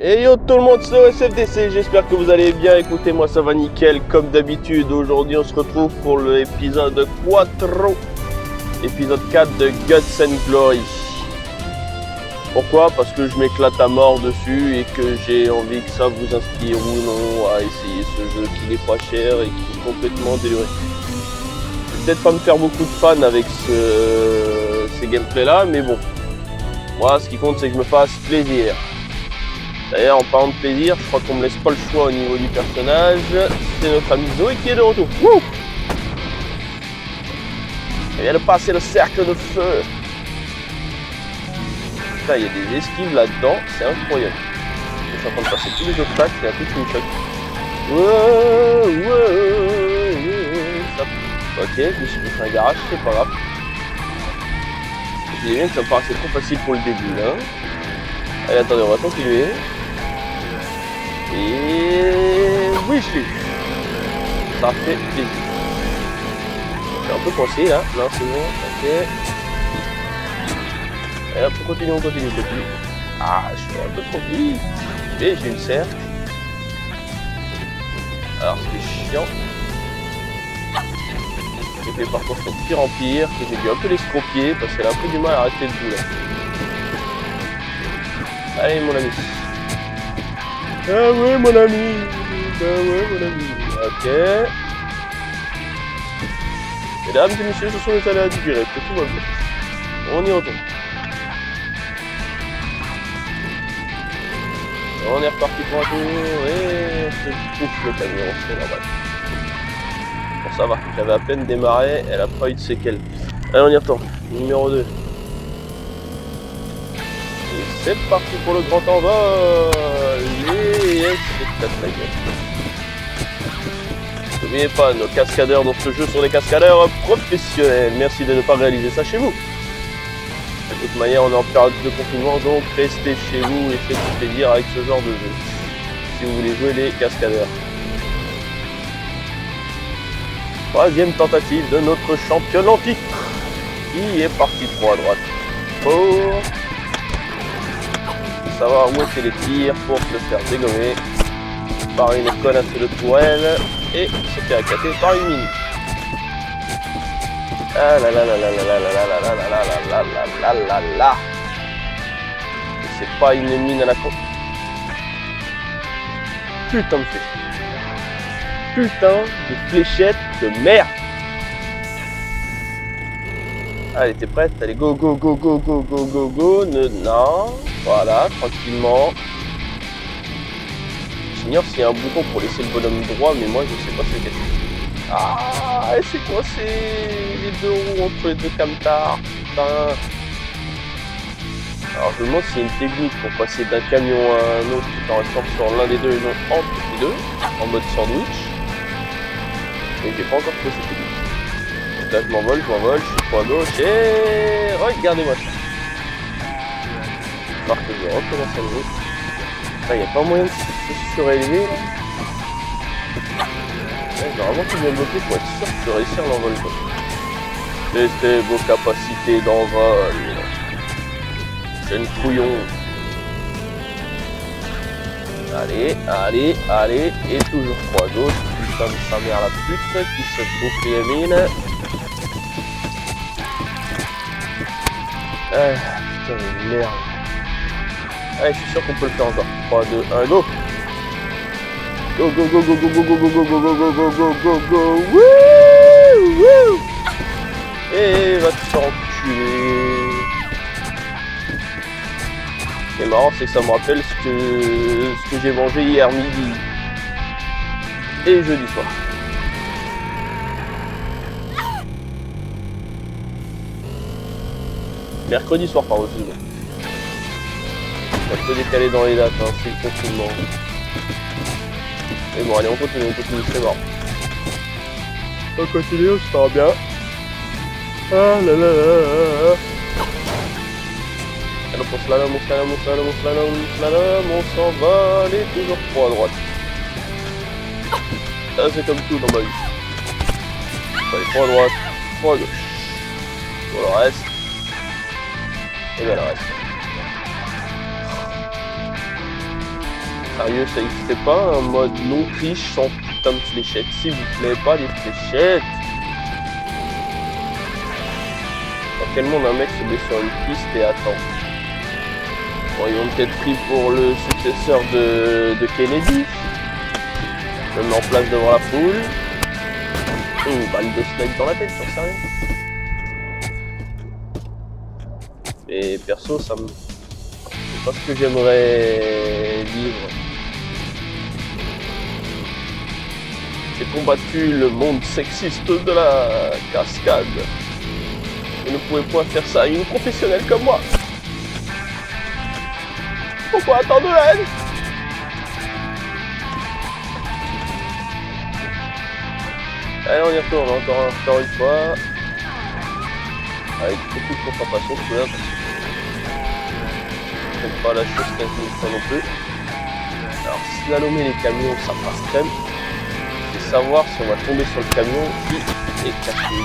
Et yo tout le monde, c'est OSFDC, j'espère que vous allez bien. Écoutez, moi ça va nickel comme d'habitude. Aujourd'hui on se retrouve pour l'épisode 4, épisode 4 de Guts and Glory. Pourquoi? Parce que je m'éclate à mort dessus et que j'ai envie que ça vous inspire ou non à essayer ce jeu qui n'est pas cher et qui est complètement déluré. Je vais peut-être pas me faire beaucoup de fans avec ces gameplays là, mais bon, moi ce qui compte c'est que je me fasse plaisir. D'ailleurs, en parlant de plaisir, je crois qu'on me laisse pas le choix au niveau du personnage. C'est notre ami Zoé qui est de retour. Wouh! Elle vient de passer le cercle de feu. Putain, il y a des esquives là-dedans, c'est incroyable. Je suis en train de passer tous les obstacles, il y a un truc qui me choque. Ok, je me suis fait un garage, c'est pas grave. Je dis bien que ça me paraissait trop facile pour le début là. Allez, attendez, on va continuer. Et oui, je l'ai. Ça fait plaisir. Je suis un peu coincé là. Non, c'est bon. Ok. Et hop, on continue. Ah, je suis un peu trop vite. Et j'ai une serre. Alors, c'est chiant. J'ai fait par contre de pire en pire. Que j'ai dû un peu l'escropier parce qu'elle a un peu du mal à rester debout là. Allez, mon ami. Ah ouais, mon ami. Ok. Mesdames et messieurs, ce sont les aléas du direct. Tout va bien. On y retourne. On est reparti pour un tour et on se bouffe le camion, c'est normal. Bon, ça va. J'avais à peine démarré, elle a pas eu de séquelles. Allez, on y retourne. Numéro 2. Et c'est parti pour le grand envol. Et c'est la gueule. N'oubliez pas, nos cascadeurs dans ce jeu sont des cascadeurs professionnels. Merci de ne pas réaliser ça chez vous. De toute manière, on est en période de confinement, donc restez chez vous et faites plaisir avec ce genre de jeu. Si vous voulez jouer les cascadeurs. Troisième tentative de notre championne en titre. Qui est parti trop à droite. Pour savoir où étaient les tirs pour se faire dégommer par une connasse de tourelle et se faire éclater par une mine. Ah là là là là là là là là là là là là là là là. C'est pas une mine à la con. Putain de flèche. Putain de fléchette de merde. Allez, t'es prête? Allez, go. Non. Voilà, tranquillement. J'ignore s'il y a un bouton pour laisser le bonhomme droit, mais moi je sais pas ce que c'est. Ah, c'est coincé les deux roues entre les deux camtars. Putain. Alors je me demande s'il y a une technique pour passer d'un camion à un autre tout en restant sur l'un des deux et non entre les deux, en mode sandwich. Mais j'ai pas encore trouvé cette technique. Donc là je m'envole, je suis trop à gauche et regardez-moi ça. Alors que je recommence à jouer. Il n'y a pas moyen de se surélever là. J'ai vraiment tout bien bloqué pour être sûr de réussir l'envol. Testez vos capacités d'envol. Jeune couillon. Allez. Et toujours trop à gauche. Putain de sa mère la pute qui se bouffe les mines. Ah, putain de merde. Allez, je suis sûr qu'on peut le faire encore. 3, 2, 1, go! Go! Wouh! Et va te faire enculer. Ce qui est marrant, c'est que ça me rappelle ce que j'ai mangé hier midi. Et jeudi soir. Mercredi soir, pardon, excusez-moi. On peut décaler dans les dates, hein, c'est le confinement. Mais bon, allez, on continue, c'est mort. On continue, on se fera bien. Ah là là là là. Alors on slalom, on s'envole et toujours trop à droite. Ça c'est comme tout dans ma vie. Faut aller trop à droite, trop à gauche. Pour le reste. Et bien le reste. Sérieux, ça n'existait pas un mode non triche sans putain de fléchettes, s'il vous plaît, pas des fléchettes. Dans quel monde un mec se met sur une piste et attend? Bon, ils ont peut-être pris pour le successeur de Kennedy. Je me mets en place devant la foule. Une balle de snipe dans la tête, j'en sais rien. Et perso, ça me... c'est pas ce que j'aimerais vivre. J'ai combattu le monde sexiste de la cascade. Vous ne pouvez pas faire ça à une professionnelle comme moi. Pourquoi tant de haine? Allez, on y retourne encore une fois. Avec beaucoup de concentration, tout là. Je n'aime pas la chose quasi non plus. Alors, slalomer les camions, ça passe crème. Et savoir si on va tomber sur le camion qui est caché.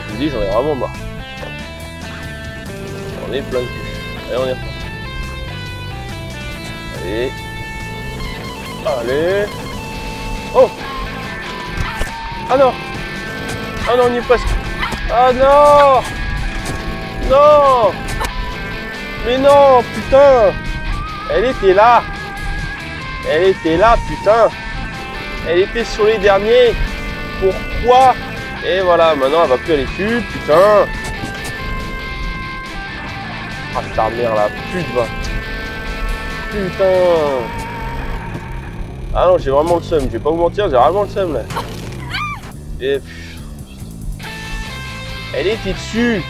Je vous dis, j'en ai vraiment marre. J'en ai plein de cul. Allez, on y retourne. Allez. Allez. Oh! Ah non! Ah non, on y est presque. Ah non! Non! Mais non, putain! Elle était là! Elle était là, putain! Elle était sur les derniers! Pourquoi? Et voilà, maintenant elle va plus aller dessus, putain! Ah ta mère la pute va! Putain! Ah non, j'ai vraiment le seum, je vais pas vous mentir, j'ai vraiment le seum là. Et elle était dessus!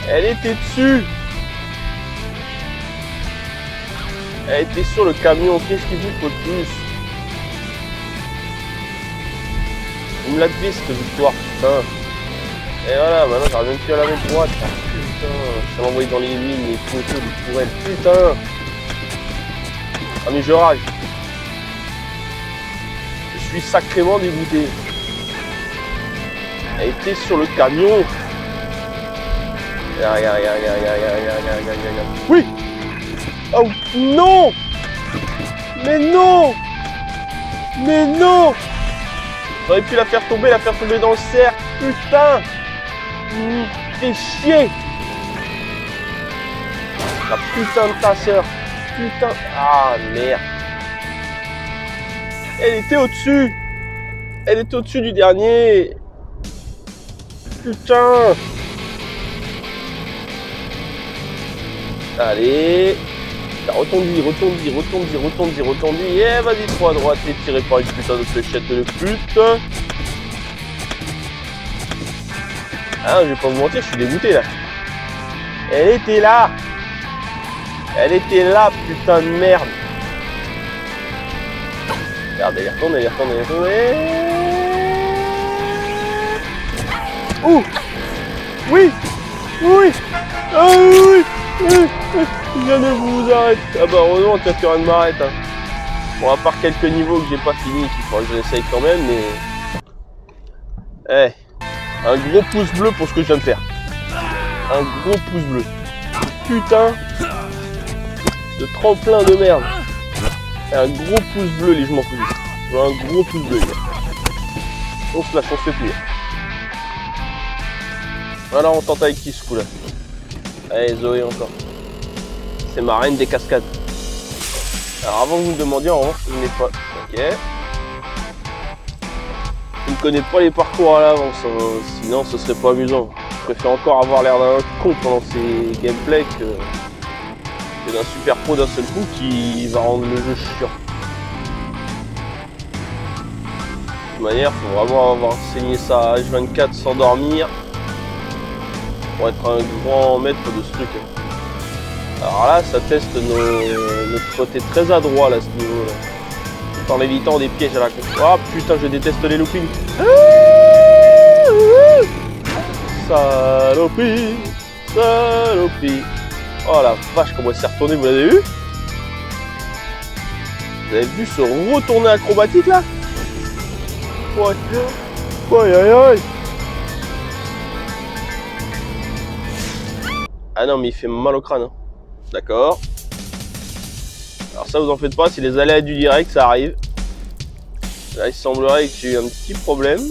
Elle était dessus! Elle était sur le camion, qu'est-ce qu'il vous faut de plus? Vous me la devez cette victoire, putain! Et voilà, maintenant j'arrive même plus à la mettre droite, ah, putain! Ça m'a envoyé dans les mines, les poteaux, les tourelles, putain! Ah mais je rage! Je suis sacrément dégoûté! Elle était sur le camion! Regarde. Oui! Oh non! Mais non! Mais non! J'aurais pu la faire tomber dans le cercle! Putain! Fais chier! La putain de ta sœur! Putain! Ah merde! Elle était au-dessus! Elle était au-dessus du dernier! Putain! Allez! Retourne-y. Et vas-y, trop à droite, et tiré par une putain de fléchette de pute. Ah, je vais pas vous mentir, je suis dégoûté là. Elle était là! Elle était là, putain de merde! Regarde, elle est retournée. Ouh! Oui! Ah oui! Je ne vous arrête. Ah bah heureusement qu'il n'y a rien de m'arrête. Hein. Bon, à part quelques niveaux que j'ai pas fini, qu'il faudra que je l'essaye quand même, mais... Eh, un gros pouce bleu pour ce que je viens de faire. Un gros pouce bleu. Putain de tremplin de merde. Et un gros pouce bleu, les je m'en fous. Je veux un gros pouce bleu, les gars. On se lâche, on se fait plier. Alors on tente avec qui ce coup là? Allez, Zoé encore. C'est ma reine des cascades. Alors avant que vous me demandiez, en revanche, je n'ai pas. Ok. Je ne connais pas les parcours à l'avance, hein. Sinon ce serait pas amusant. Je préfère encore avoir l'air d'un con pendant ces gameplays que d'un super pro d'un seul coup qui va rendre le jeu chiant. De toute manière, il faut vraiment avoir enseigné ça à H24 sans dormir pour être un grand maître de ce truc. Alors là, ça teste notre côté très adroit là, à ce niveau là. Tout en évitant des pièges à la con. Oh putain, je déteste les loopings. Saloperie. Oh la vache, comment elle s'est retournée, vous l'avez vu? Vous avez vu ce retourner acrobatique là? Aïe. Ah non, mais il fait mal au crâne. Hein. D'accord. Alors ça, vous en faites pas, c'est les aléas du direct, ça arrive. Là, il semblerait que j'ai eu un petit problème.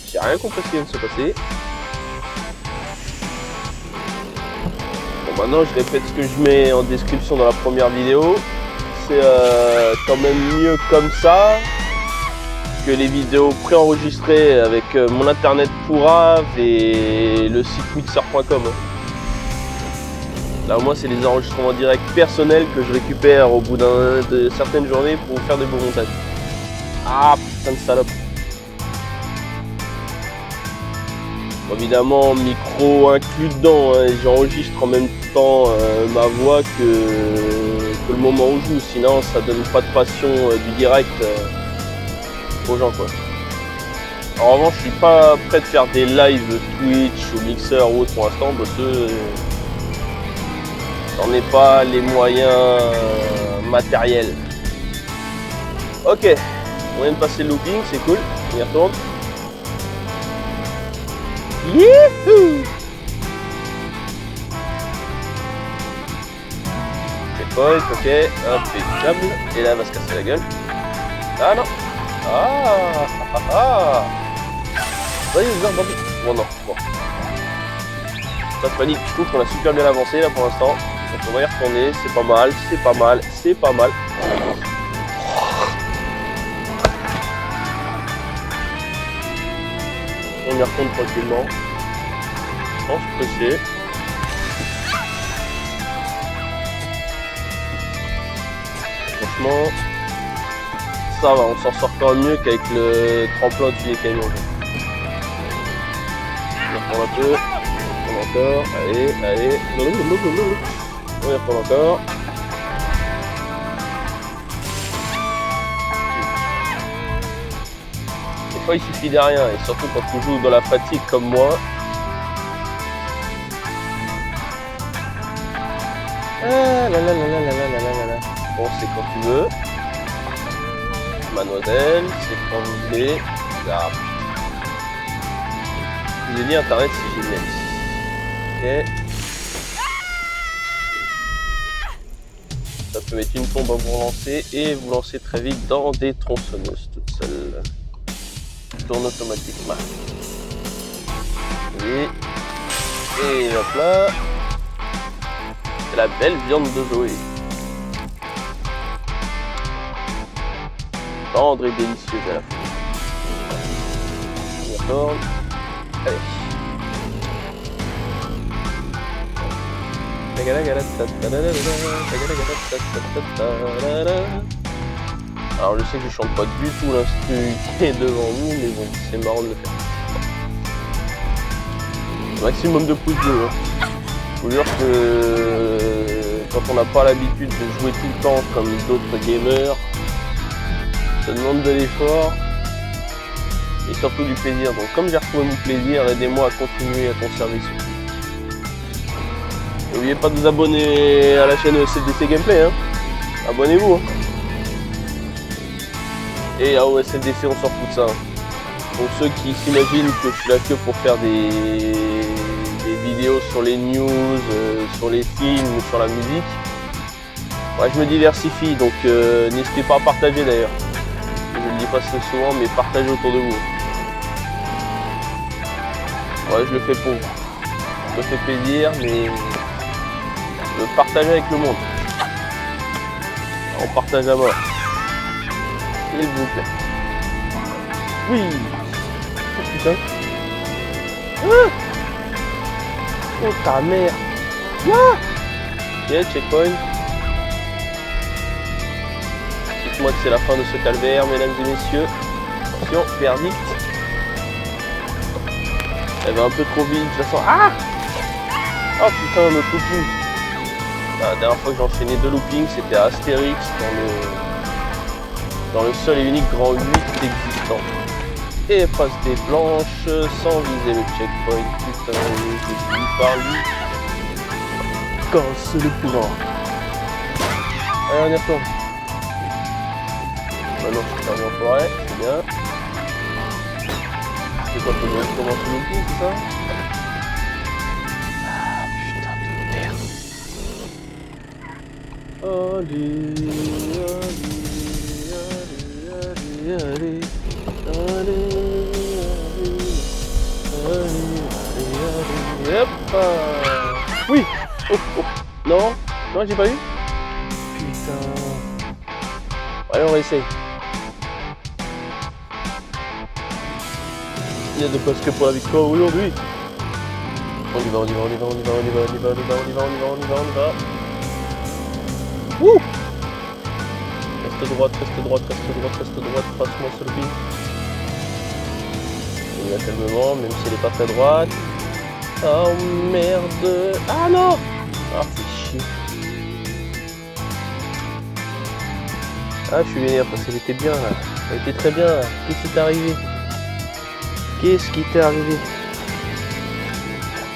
J'ai rien compris ce qui vient de se passer. Bon, maintenant, je répète ce que je mets en description dans la première vidéo. C'est quand même mieux comme ça que les vidéos préenregistrées avec mon internet pourrave et le site mixer.com. Là, moi, c'est les enregistrements directs personnels que je récupère au bout de certaines journées pour faire des beaux montages. Ah, putain de salope. Bon, évidemment, micro inclus dedans, hein, j'enregistre en même temps ma voix que le moment où je joue, sinon ça donne pas de passion du direct aux gens, quoi. En revanche, je suis pas prêt de faire des lives Twitch ou Mixer ou autre pour l'instant parce que j'en ai pas les moyens matériels. Ok, on vient de passer le looping, c'est cool, on y retourne. Youhou! Checkpoint, ok, hop, pétable, et là elle va se casser la gueule. Ah non! Ah! Vas-y, bandit! Bon, non, bon. Pas de panique, je trouve qu'on a super bien avancé là pour l'instant. Donc on va y retourner, c'est pas mal, c'est pas mal, c'est pas mal. On y retourne tranquillement. Sans se presser. Franchement, ça va, on s'en sort quand même mieux qu'avec le tremplin du camion. On reprend un peu, on reprend encore, allez, allez, on y reprend encore. Des fois il suffit de rien, et surtout quand tu joues dans la fatigue comme moi. Bon, c'est quand tu veux. Mademoiselle, c'est quand vous voulez. Là. Je vous ai dit, internet c'est génial. Ok. Ça peut être une tombe à vous relancer et vous lancer très vite dans des tronçonneuses toutes seules. Qui tournent automatiquement. Et hop là. C'est la belle viande de Zoé. Tendre et délicieuse à la fois. On retourne. Allez. Alors je sais que je chante pas du tout l'instru qui est devant vous, mais bon, c'est marrant de le faire. Maximum de pouces bleus. Hein. Je vous jure que quand on n'a pas l'habitude de jouer tout le temps comme d'autres gamers, ça demande de l'effort et surtout du plaisir. Donc comme j'ai retrouvé mon plaisir, aidez-moi à continuer à conserver ce truc. N'oubliez pas de vous abonner à la chaîne SLDC Gameplay, hein. Abonnez-vous. Hein. Et à SLDC on s'en fout de ça. Hein. Pour ceux qui s'imaginent que je suis là que pour faire des vidéos sur les news, sur les films ou sur la musique, ouais, je me diversifie, donc n'hésitez pas à partager d'ailleurs. Je ne le dis pas souvent, mais partagez autour de vous. Ouais, je le fais pour vous. Ça me fait plaisir, mais je le partage avec le monde. On partage à mort. S'il vous plaît. Oui. Oh putain. Ah, oh ta mère. Ah, ok, checkpoint. Dites-moi que c'est la fin de ce calvaire, mesdames et messieurs. Attention, verdict. Elle va un peu trop vite, je la sens. Ah, oh putain, notre looping. La dernière fois que j'ai enchaîné 2 loopings, c'était à Astérix dans le seul et unique grand 8 existant. Et passe des planches sans viser le checkpoint. Putain, je suis par lui. Casse le courant. Allez, on y retourne. Maintenant, je suis fermé en forêt, c'est bien. C'est quoi, faut que je recommence le looping, c'est ça? Ah, putain de merde. Allez, allez, allez, allez, allez, hop. Oui. Oh, oh. Non, non, j'ai pas eu. Putain. Allez, on essaye. Il y a de quoi que pour la victoire aujourd'hui. On y va, on y va, on y va, on y va, on y va, on y va, on y va, on y va, on y va, on y va, on y va. Wouh! Reste droite, reste droite, reste droite, reste droite, passe-moi sur le pin. Il y a calmement, même si elle est pas très droite. Oh merde! Ah non! Ah, c'est chier. Ah, je suis vénère parce qu'elle était bien là. Elle était très bien là. Qu'est-ce qui t'est arrivé? Qu'est-ce qui t'est arrivé?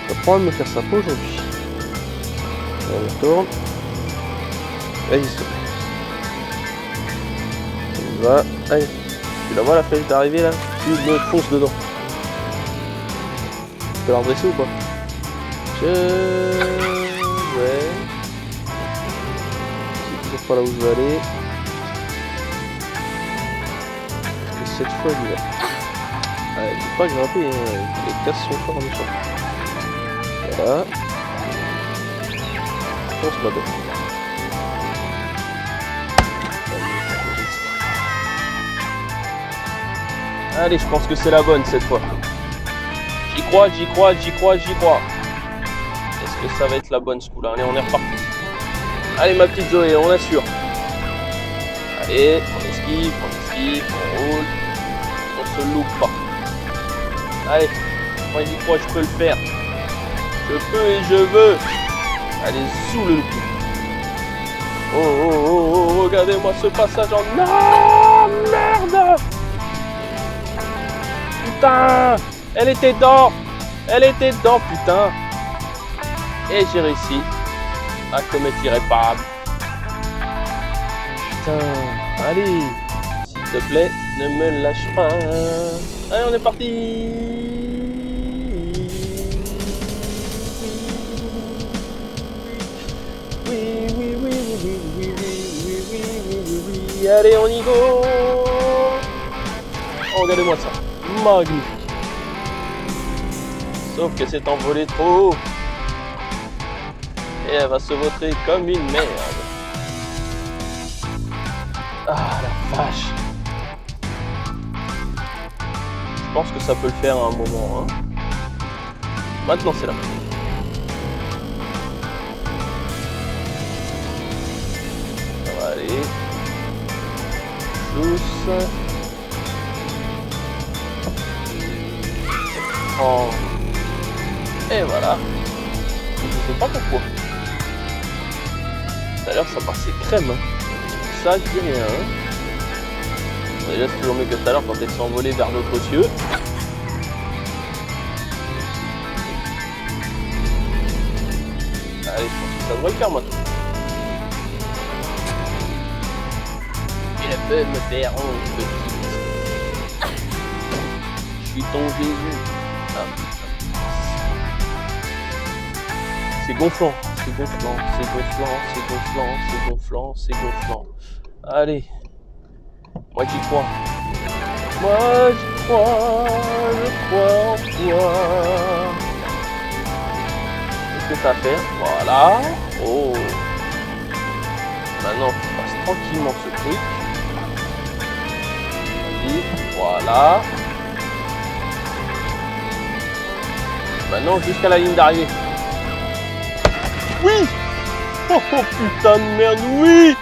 Je vais prendre de me faire ça pas aujourd'hui. On tourne. Vas-y, stop. On va. Allez. Tu la vois la flèche d'arrivée là? Tu me fonces dedans. Tu peux la redresser ou pas? Ouais. C'est toujours pas là où je veux aller. Et cette fois, il y va. Ouais, j'ai pas grimpé, hein. Les casses sont forts méchants. Voilà. Fonce ma bête. Allez, je pense que c'est la bonne cette fois. J'y crois, j'y crois, j'y crois, j'y crois. Est-ce que ça va être la bonne ce coup-là? Allez, on est reparti. Allez, ma petite Zoé, on assure. Allez, on esquive, on roule. On se loupe pas. Allez, moi j'y crois, je peux le faire. Je peux et je veux. Allez, sous le loup. Oh, oh, oh, oh, regardez-moi ce passage en... Non, merde! Putain! Elle était dedans! Elle était dedans, putain! Et j'ai réussi à commettre irréparable. Putain! Allez! S'il te plaît, ne me lâche pas! Allez, on est parti! Allez, on y go! Oh, regardez-moi ça! Magnifique! Sauf que c'est envolé trop haut. Et elle va se vautrer comme une merde. Ah, la vache! Je pense que ça peut le faire à un moment. Hein. Maintenant, c'est là. Ça va aller. Douce. Oh. Et voilà. Je sais pas pourquoi. Tout à l'heure ça passait crème. Hein. Ça je dis rien. Hein. Déjà c'est toujours mieux que tout à l'heure quand elle s'est envolée vers d'autres cieux. Allez, je pense que ça devrait le faire maintenant. Elle peut me faire honte, petite. Je suis ton Jésus. Ah. C'est gonflant, c'est gonflant, c'est gonflant, c'est gonflant, c'est gonflant, c'est gonflant. Allez, moi j'y crois. Moi j'y crois, je crois en toi. Qu'est-ce que ça fait? Voilà. Oh. Maintenant, je passe tranquillement ce truc. Voilà. Maintenant jusqu'à la ligne d'arrivée. Oui! Oh putain de merde, oui!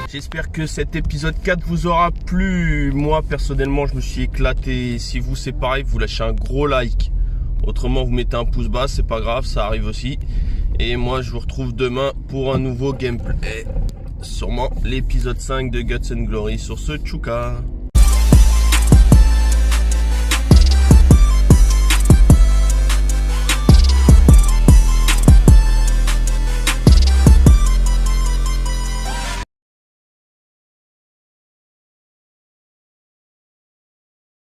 J'espère que cet épisode 4 vous aura plu. Moi personnellement je me suis éclaté. Si vous c'est pareil, vous lâchez un gros like. Autrement vous mettez un pouce bas, c'est pas grave, ça arrive aussi. Et moi je vous retrouve demain pour un nouveau gameplay. Sûrement l'épisode 5 de Guts and Glory. Sur ce, tchouka.